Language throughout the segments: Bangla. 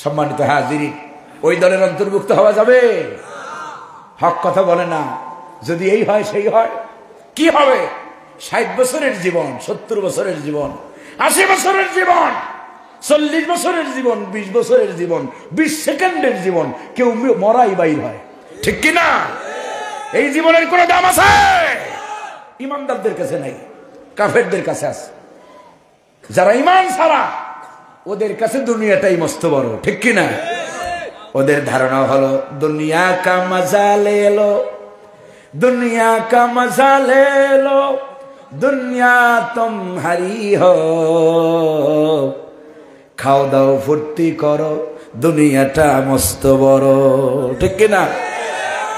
সম্মানিত হাজিরিন, ওই দলের অন্তর্ভুক্ত হওয়া যাবে? হক কথা বলে না। যদি এই হয় সেই হয়, কি হবে? 60 বছরের জীবন, 70 বছরের জীবন, 80 বছরের জীবন, 40 বছরের জীবন, 20 বছরের জীবন, 20 সেকেন্ডের জীবন, কেউ মরাই বাইর হয়, ঠিক কিনা? এই জীবনের কোনো দাম আছে? ইমানদারদের কাছে নাই, কাফেরদের কাছে আছে। যারা ইমান ছাড়া, ওদের কাছে দুনিয়াটাই মস্ত বড়, ঠিক কিনা? ওদের ধারণা হলো দুনিয়া কা মজা লে লো, দুনিয়া কা মজা লে লো, দুনিয়া তুমহারি হো, খাও দাও ফুর্তি করো, দুনিয়াটা মস্ত বড়, ঠিক কিনা?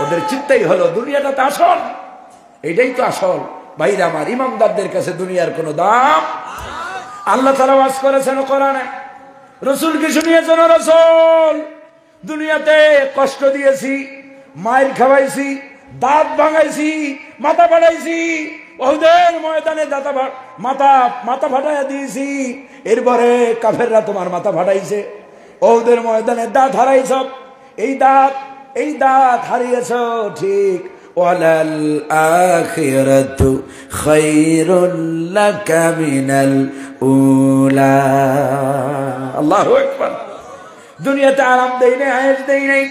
ওদের চিন্তাই হলো দুনিয়াটা তো আসল, এটাই তো আসল। ভাইরা আমার, ইমানদারদের কাছে দুনিয়ার কোনো দাম। আল্লাহ তাআলা ওয়াজ করেছেন কোরআনে, রাসূলকে শুনিয়েছেন, রাসূল দুনিয়াতে কষ্ট দিয়েছি, মায়ের খাওয়াইছি, দাঁত ভাঙাইছি, মাথা ফাটাইছি, ওহুদের ময়দানে মাথা ফাটাইয়া দিয়েছি, এরপরে কাফেররা তোমার মাথা ফাটাইছে, ওহুদের ময়দানে দাঁত হারাইছ, এই দাঁত হারিয়েছ, ঠিক। ওয়ালাল আখিরাতু খায়রুল লাকা মিনাল উলা। আল্লাহু আকবার। দুনিয়াতে আরাম দেই নাই, আয়েশ দেই নাই।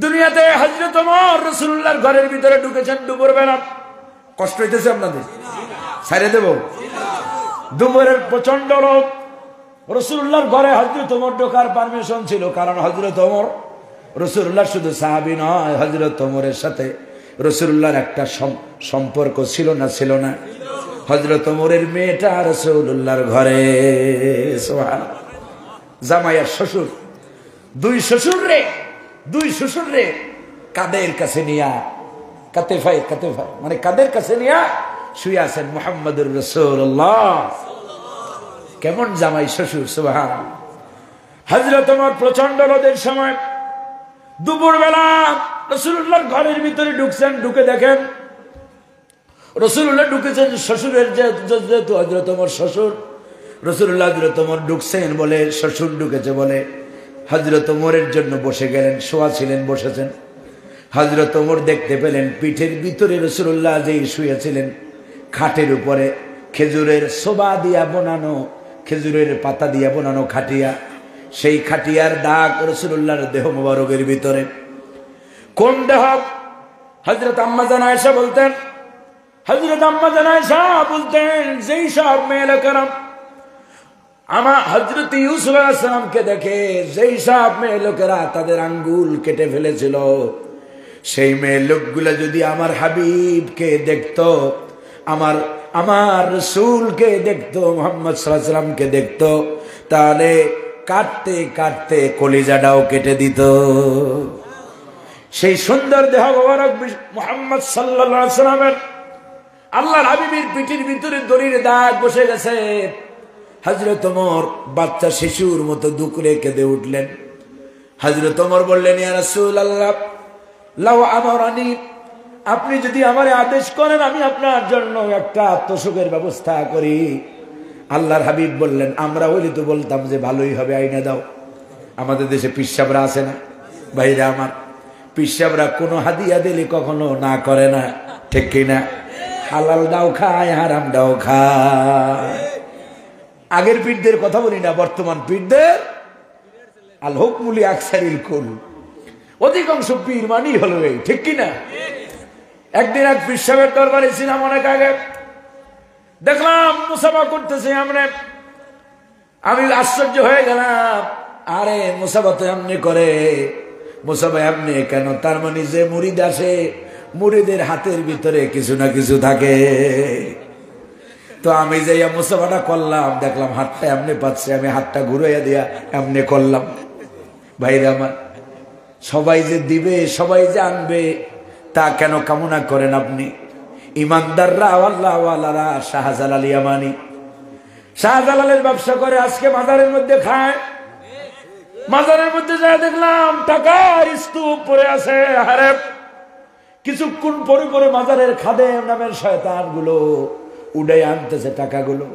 দুনিয়াতে হযরত ওমর রাসূলুল্লাহর ঘরের ভিতরে ঢুকেছেন দুপুরবেলা। কষ্ট হইতেছে আপনাদের? ছাড়ে দেব? দুপুরের প্রচন্ড রোদ। রাসূলুল্লাহর ঘরে হযরত ওমর ঢোকার পারমিশন ছিল, কারণ হযরত ওমর রাসূলুল্লাহ শুধু সাহাবী নয়, হযরত ওমরের সাথে রাসূলুল্লাহর একটা সম্পর্ক ছিল না? ছিল না? হযরত ওমরের মেয়েটা রাসূলুল্লাহর ঘরে, সুবহানাল্লাহ, জামাইয়ার শ্বশুর, দুই শ্বশুর রে কাদের কাছে নিয়া, কাতেফায় মানে কাদের কাছে নিয়া শুয়ে আছেন মুহাম্মদুর রাসূলুল্লাহ। কেমন জামাই শ্বশুর, সুবহানাল্লাহ। হযরত ওমর প্রচন্ড রোদের সময় দুপুরবেলা রাসূলুল্লাহর ঘরের ভিতরে ঢুকছেন। ঢুকে দেখেন রাসূলুল্লাহ ঢুকেছেন, শ্বশুরের যেহেতু হযরত ওমর শ্বশুর, রাসূলুল্লাহ হযরত ওমর ঢুকছেন বলে, শ্বশুর ঢুকেছে বলে হযরত ওমরের জন্য বসে গেলেন। শোয়া ছিলেন, বসেছেন। হযরত ওমর দেখতে পেলেন পিঠের ভিতরে রাসূলুল্লাহ যেই শুয়েছিলেন, খাটের উপরে খেজুরের সোবা দিয়া বানানো, খেজুরের পাতা দিয়া বানানো খাটিয়া, সেই খাটিয়ার দাগ রাসূলুল্লাহর দেহ মোবারকের ভিতরে। কোন দেহ? হযরত আম্মা জান আয়েশা বলতেন, যেই সব মেয়ে লোকেরা আমার হযরত ইউসুফ আলাইহিস সালামকে দেখে, যেই সব মেয়ে লোকেরা তাদের আঙ্গুল কেটে ফেলেছিল, সেই মেয়ে লোকগুলা যদি আমার হাবিবকে দেখতো, আমার রাসূলকে দেখতো, মুহাম্মদ সাল্লাল্লাহু আলাইহি সাল্লামকে দেখতো, তাহলে কাটতে কাটতে কলিজাটাও কেটে দিত। সেই সুন্দর দেহ মোবারক মুহাম্মদ সাল্লাল্লাহু আলাইহি সাল্লামের, আল্লাহর হাবিবের পিঠের ভিতরে দড়ির দাগ বসে গেছে। হযরত ওমর বাচ্চা শিশুর মতো দুকরে কেঁদে উঠলেন। হযরত ওমর বললেন, ইয়া রাসূলুল্লাহ, লাউ আমারানি, আপনি যদি আমারে আদেশ করেন আমি আপনার জন্য একটা তোষকের ব্যবস্থা করি। আল্লাহর হাবিব বললেন, আমরা হইলে তো বলতাম যে ভালোই হবে, আইনা দাও। আমাদের দেশে পিসাবরা আছে না ভাইরা আমার? পিসাবরা কোনো হাদিয়া দিলে কখনো না করে না, ঠিক কিনা? হালাল দাও খায়, হারাম দাও খায়। আগের পীরদের কথা বলি না, বর্তমান পীরদের আল হুকমুলি আকসারিল কুল, অধিকাংশ পীর মানি হলো এই, ঠিক কিনা? একদিন এক পীর সাহেবের দরবারে ছিলাম অনেক আগে, দেখলাম মুসাফা করতেছে। আমি আশ্চর্য হয়ে গেলাম, আরে মুসাফা তো এমনি করে, মুসাফা এমনি কেন? তার মানে যে মুরিদ আসে, মুরিদের হাতের ভিতরে কিছু না কিছু থাকে। তো আমি যাইয়া মুসাফাটা করলাম, দেখলাম হাতটা এমনি পাচ্ছে, আমি হাতটা ঘুরাইয়া দিয়া এমনি করলাম। ভাইরা আমার, সবাই যে দিবে, সবাই যে আনবে, তা কেন কামনা করেন আপনি? ইমানদাররা, আল্লাহওয়ালারা, শাহজালাল ইয়ামানি শাহজালালের ব্যবসা করে, আজকে মাজারের মধ্যে খায়। মাজারের মধ্যে যায় দেখলাম টাকার স্তূপ পড়ে আছে। আরে কিছুক্ষণ পরে পরে মাজারের খাদেম নামের শয়তান গুলো উড়ে আনতেছে টাকাগুলো।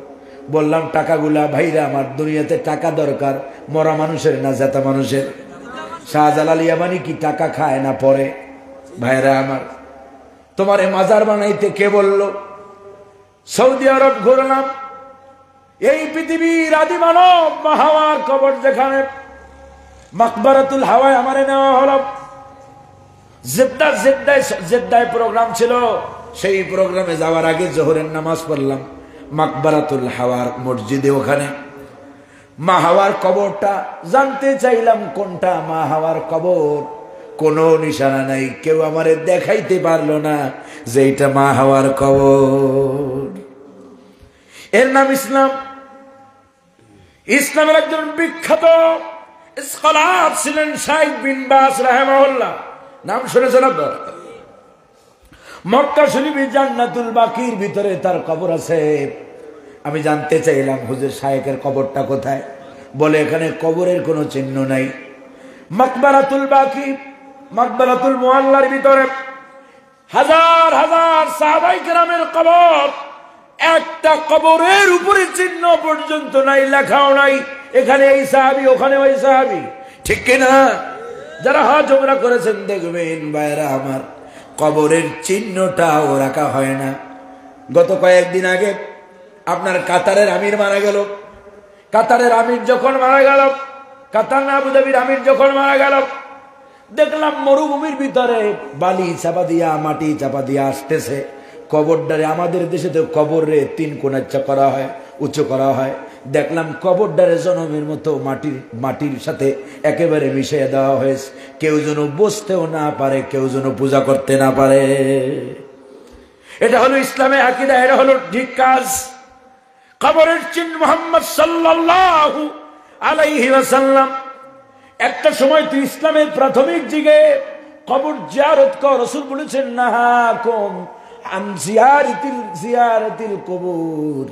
বললাম টাকাগুলা ভাইরা আমার, দুনিয়াতে টাকা দরকার, মরা মানুষের না জেতা মানুষের। শাহজালাল ইয়ামানি কি টাকা খায় না পরে? ভাইরা আমার, তোমারে মাজার বানাইতে কে বলল? সৌদি আরব ঘুরলাম, এই পৃথিবীর আদি মানব মা হাওয়ার কবর যেখানে, মাকবারাতুল হাওয়ায় আমারে নেওয়া হলো। জেদ্দায় প্রোগ্রাম ছিল, সেই প্রোগ্রামে যাওয়ার আগে জোহরের নামাজ পড়লাম মাকবারাতুল হাওয়ার মসজিদে। ওখানে মা হাওয়ার কবরটা জানতে চাইলাম কোনটা মা হাওয়ার কবর, কোনো নিশানা নাই, কেউ আমারে দেখাইতে পারলো না যে এটা মা হাওয়ার কবর। এর নাম ইসলাম। ইসলামের একজন বিখ্যাত স্কলার ছিলেন শাইখ বিন বাজ রাহিমাহুল্লাহ, নাম শুনেছেন আপনারা? মক্কা শরীফে জান্নাতুল বাকির ভিতরে তার কবর আছে। আমি জানতে চাইলাম হুজুর শাইখের কবরটা কোথায়? বলে এখানে কবরের কোনো চিহ্ন নাই। মাকবারাতুল বাকি, মাকবারাতুল মুআল্লার ভিতরে হাজার হাজার সাহাবায়ে কেরামের কবর, একটা কবরের উপরে চিহ্ন পর্যন্ত নাই, লেখাও নাই এখানে এই সাহাবী ওখানে ওই সাহাবী, ঠিক কিনা? যারা হজ উমরা করেছেন দেখবেন ভাইরা আমার, কবরের চিহ্নটাও রাখা হয় না। গত কয়েকদিন আগে আপনার কাতারের আমির মারা গেল। কাতারের আমির যখন মারা গেল, কাতার না আবুধাবির আমির যখন মারা গেল, দেখলাম মরুভূমির ভিতরে বালি চাপা দিয়া, মাটি চাপা দিয়া আসতেছে কবরডারে। আমাদের দেশে তো কবরে 3 কোণা করা হয়, উঁচু করা হয়। দেখলাম কবরডারে জনমের মতো মাটির সাথে একেবারে মিশিয়ে দেওয়া হয়েছে, কেউ যেন বসতেও না পারে, কেউ যেন পূজা করতে না পারে। এটা হলো ইসলামের আকীদা, এটা হলো ঠিক কাজ। কবরের চিহ্ন মুহাম্মদ সাল্লাল্লাহু আলাইহি ওয়াসাল্লাম একটা সময় তো ইসলামের প্রাথমিক দিকে কবর জিয়ারত কর, রাসূল বলেছেন নাহাকুম আন জিয়ারাতিল কবুর,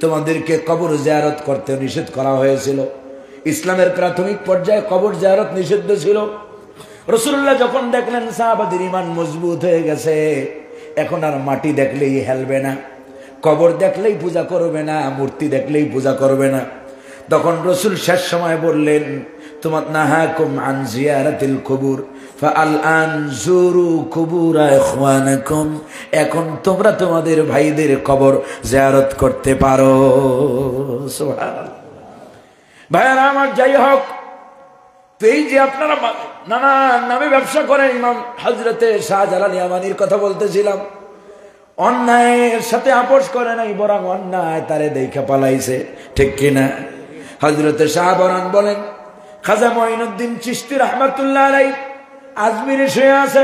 তোমাদেরকে কবর জিয়ারত করতে নিষেধ করা হয়েছিল। ইসলামের প্রাথমিক পর্যায়ে কবর জিয়ারত নিষিদ্ধ ছিল। রাসূলুল্লাহ যখন দেখলেন সাহাবাদের ঈমান মজবুত হয়ে গেছে, এখন আর মাটি দেখলেই হেলবে না, কবর দেখলেই পূজা করবে না, মূর্তি দেখলেই পূজা করবে না, তখন রাসূল শেষ সময় বললেন তোমার নাহাকুম আন জিয়ারাতিল কুবুর ফাআলআন জুরু কুবুরা ইখওয়ানাকুম, এখন তোমরা তোমাদের ভাইদের কবর জিয়ারত করতে পারো। সুবহানাল্লাহ। ভাইরা আমার, যাই হোক, তো এই যে আপনারা নানা নামে ব্যবসা করেন, ইমাম হযরতে শাহজালাল ইয়ামানির কথা বলতেছিলাম, অন্যায়ের সাথে আপোষ করে নাই, বরং অন্যায় তারে দেখে পালাইছে, ঠিক কিনা? হযরতে শাহবরান বলেন, খাজা মঈনুদ্দিন চিশতি রাহমাতুল্লাহ আলাইহি আজমিরে শুয়ে আছে।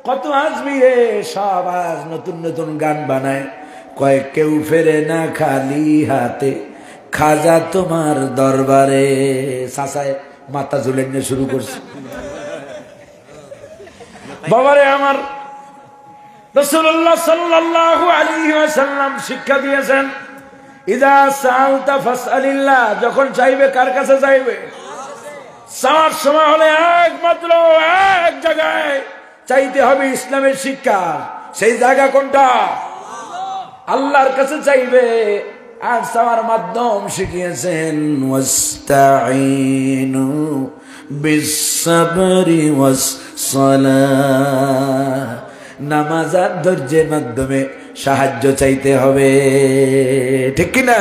কত আজমিরে সব আজ নতুন নতুন গান বানায়, কয় কেউ ফেরে না খালি হাতে খাজা তোমার দরবারে। সাসায় মাথা ঝুলেন শুরু করছে। বাবারে আমার, রাসূলুল্লাহ সাল্লাল্লাহু আলাইহি ওয়াসাল্লাম শিক্ষা দিয়েছেন, ইযা সাআলতা ফাসআলিল্লাহ, যখন চাইবে কার কাছে চাইবে? চাওয়ার সময় হলে একমাত্র এক জায়গায় চাইতে হবে, ইসলামের শিক্ষা। সেই জায়গা কোনটা? আল্লাহর কাছে চাইবে। আর চাওয়ার মাধ্যম শিখিয়েছেন, ওয়াস্তাঈনু বিস-সাবরি ওয়াস-সালাহ, নামাজ আর ধৈর্যের মাধ্যমে সাহায্য চাইতে হবে, ঠিক কিনা?